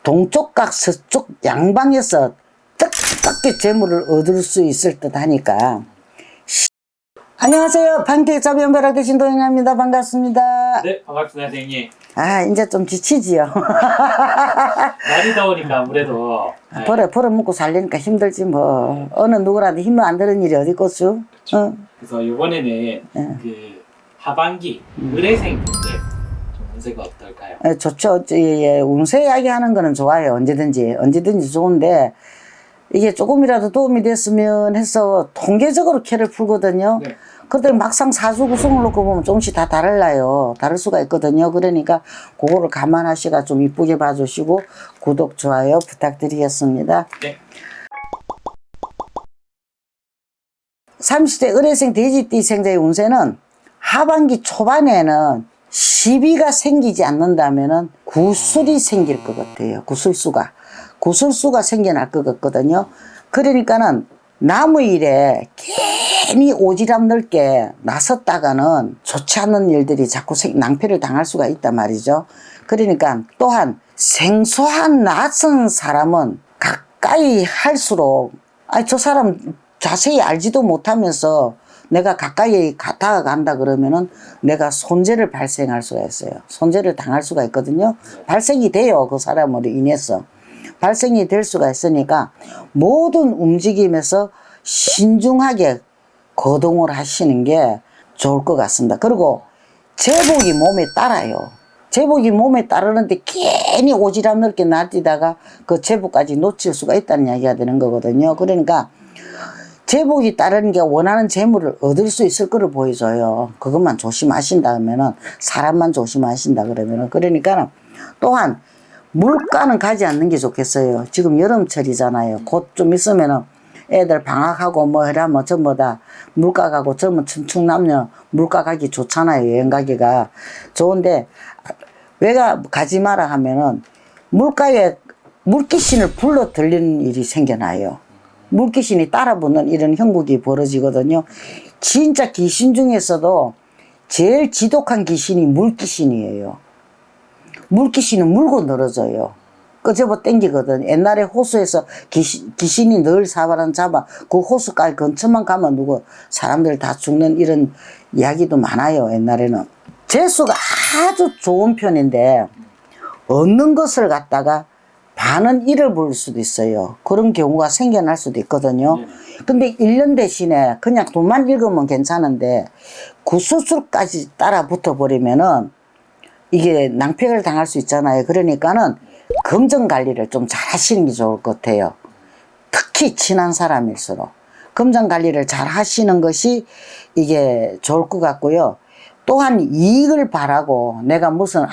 동쪽각 서쪽 양방에서 뜻밖의 재물을 얻을 수 있을 듯 하니까. 안녕하세요. 방택자변벼락 되신 도영아입니다. 반갑습니다. 네, 반갑습니다, 선생님. 아, 이제 좀 지치지요. 날이 더우니까 아무래도. 네. 벌어 먹고 살려니까 힘들지 뭐. 어느 누구라도 힘 안 드는 일이 어디 있겠수? 그렇죠. 그래서 이번에는 그 하반기 의뢰생분들 좀 운세가 어떨까요? 좋죠. 예, 운세 이야기하는 거는 좋아요. 언제든지 좋은데 이게 조금이라도 도움이 됐으면 해서 통계적으로 캐를 풀거든요. 네. 그런데 막상 사주 구성을 놓고 보면 조금씩 다 다르요. 다를 수가 있거든요. 그러니까 그거를 감안하시가 좀 이쁘게 봐주시고 구독, 좋아요 부탁드리겠습니다. 네. 30대 의뢰생 돼지띠 생자의 운세는 하반기 초반에는 시비가 생기지 않는다면은 구술이 생길 것 같아요. 구술수가 생겨날 것 같거든요. 그러니까는 남의 일에 괜히 오지랖 넓게 나섰다가는 좋지 않은 일들이 자꾸 낭패를 당할 수가 있단 말이죠. 그러니까 또한 생소한 낯선 사람은 가까이 할수록 저 사람 자세히 알지도 못하면서 내가 가까이 다가간다 그러면은 내가 손재를 발생할 수가 있어요. 손재를 당할 수가 있거든요. 발생이 돼요. 그 사람으로 인해서. 발생이 될 수가 있으니까 모든 움직임에서 신중하게 거동을 하시는 게 좋을 것 같습니다. 그리고 제복이 몸에 따라요. 제복이 몸에 따르는데 괜히 오지랖 넓게 날뛰다가 그 제복까지 놓칠 수가 있다는 이야기가 되는 거거든요. 그러니까 제복이 따르는 게 원하는 재물을 얻을 수 있을 거를 보여줘요. 그것만 조심하신다 하면은, 사람만 조심하신다 그러면은. 그러니까 또한 물가는 가지 않는 게 좋겠어요. 지금 여름철이잖아요. 곧 좀 있으면은 애들 방학하고 뭐 해라면 전부 다 물가 가고 젊은 춘추남녀 물가 가기 좋잖아요. 여행 가기가 좋은데 왜 가지 마라 하면은 물가에 물귀신을 불러 들리는 일이 생겨나요. 물귀신이 따라붙는 이런 형국이 벌어지거든요. 진짜 귀신 중에서도 제일 지독한 귀신이 물귀신이에요. 물귀신은 물고 늘어져요. 끄집어 땡기거든. 옛날에 호수에서 귀신이 늘 사바람 잡아 그 호수가에 근처만 가면 사람들 다 죽는 이런 이야기도 많아요. 옛날에는. 재수가 아주 좋은 편인데 얻는 것을 갖다가 반은 잃어버릴 수도 있어요. 그런 경우가 생겨날 수도 있거든요. 근데 1년 대신에 그냥 돈만 읽으면 괜찮은데 구수술까지 따라 붙어버리면은 이게 낭패를 당할 수 있잖아요. 그러니까는 금전관리를 좀 잘 하시는 게 좋을 것 같아요. 특히 친한 사람일수록. 금전관리를 잘 하시는 것이 이게 좋을 것 같고요. 또한 이익을 바라고 내가 무슨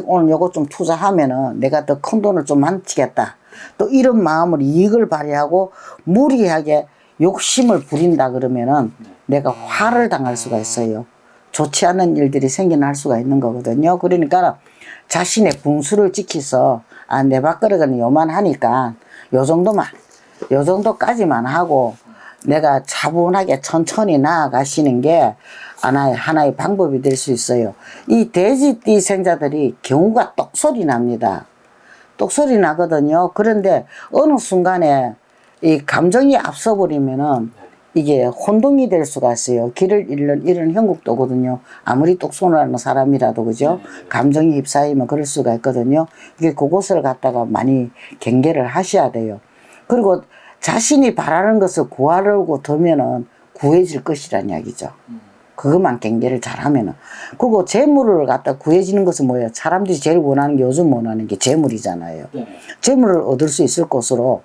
오늘 요거 좀 투자하면은 내가 더 큰 돈을 좀 만지겠다. 또 이런 마음으로 이익을 발휘하고 무리하게 욕심을 부린다 그러면은 내가 화를 당할 수가 있어요. 좋지 않은 일들이 생겨날 수가 있는 거거든요. 그러니까 자신의 분수를 지켜서 내 밥그릇은 요만하니까 요 정도까지만 하고 내가 차분하게 천천히 나아가시는 게 하나의 방법이 될 수 있어요. 이 돼지띠 생자들이 경우가 똑소리 납니다. 똑소리 나거든요. 그런데 어느 순간에 이 감정이 앞서버리면은 이게 혼동이 될 수가 있어요. 길을 잃는 이런 형국도거든요. 아무리 똑소리나는 사람이라도 그죠? 감정이 휩싸이면 그럴 수가 있거든요. 이게 그것을 갖다가 많이 경계를 하셔야 돼요. 그리고 자신이 바라는 것을 구하려고 들면은 구해질 것이란 이야기죠. 그것만 경계를 잘하면은. 그리고 재물을 갖다 구해지는 것은 뭐예요? 사람들이 제일 원하는 게 요즘 원하는 게 재물이잖아요. 재물을 얻을 수 있을 것으로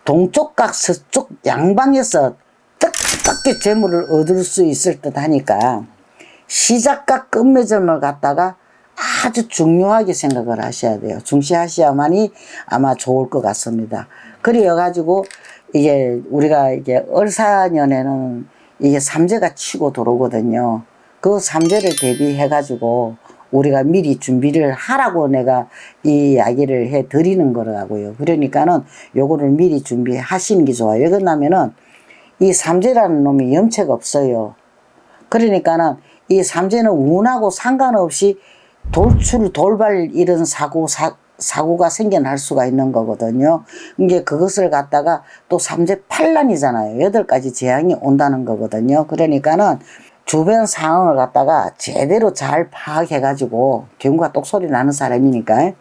동쪽각 서쪽 양방에서 뜻밖의 재물을 얻을 수 있을 듯 하니까 시작과 끝맺음을 갖다가 아주 중요하게 생각을 하셔야 돼요. 중시하셔야만이 아마 좋을 것 같습니다. 그래가지고 이게 우리가 이게 을사년에는 이게 삼재가 치고 들어오거든요. 그 삼재를 대비해가지고 우리가 미리 준비를 하라고 내가 이 이야기를 해 드리는 거라고요. 그러니까는 요거를 미리 준비하시는 게 좋아요. 왜 그러냐면은 이 삼재라는 놈이 염체가 없어요. 그러니까는 이 삼재는 운하고 상관없이 돌발 이런 사고가 생겨날 수가 있는 거거든요. 이게 그것을 갖다가 또 삼재팔란이잖아요. 8가지 재앙이 온다는 거거든요. 그러니까는 주변 상황을 갖다가 제대로 잘 파악해가지고 경과 똑소리 나는 사람이니까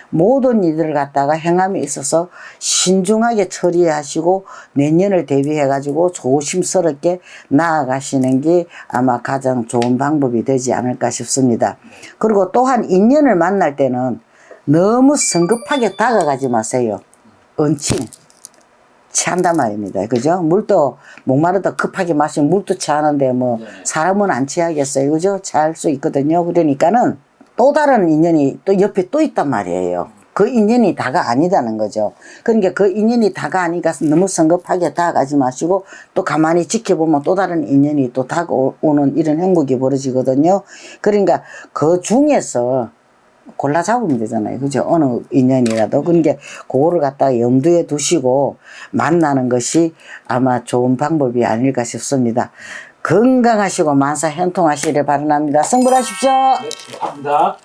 모든 일들을 갖다가 행함에 있어서 신중하게 처리하시고 내년을 대비해가지고 조심스럽게 나아가시는 게 아마 가장 좋은 방법이 되지 않을까 싶습니다. 그리고 또한 인연을 만날 때는 너무 성급하게 다가가지 마세요. 은칭 취한단 말입니다. 그죠? 물도 목마르다 급하게 마시면 물도 취하는데 뭐 사람은 안 취하겠어요. 그죠? 취할 수 있거든요. 그러니까는 또 다른 인연이 또 옆에 또 있단 말이에요. 그 인연이 다가 아니다는 거죠. 그러니까 그 인연이 다가 아니니까 너무 성급하게 다가가지 마시고 또 가만히 지켜보면 또 다른 인연이 또 다가오는 이런 행복이 벌어지거든요. 그러니까 그 중에서 골라 잡으면 되잖아요. 그죠? 어느 인연이라도. 그러니까 그거를 갖다가 염두에 두시고 만나는 것이 아마 좋은 방법이 아닐까 싶습니다. 건강하시고 만사 형통하시길 바랍니다. 승불하십시오. 네, 감사합니다.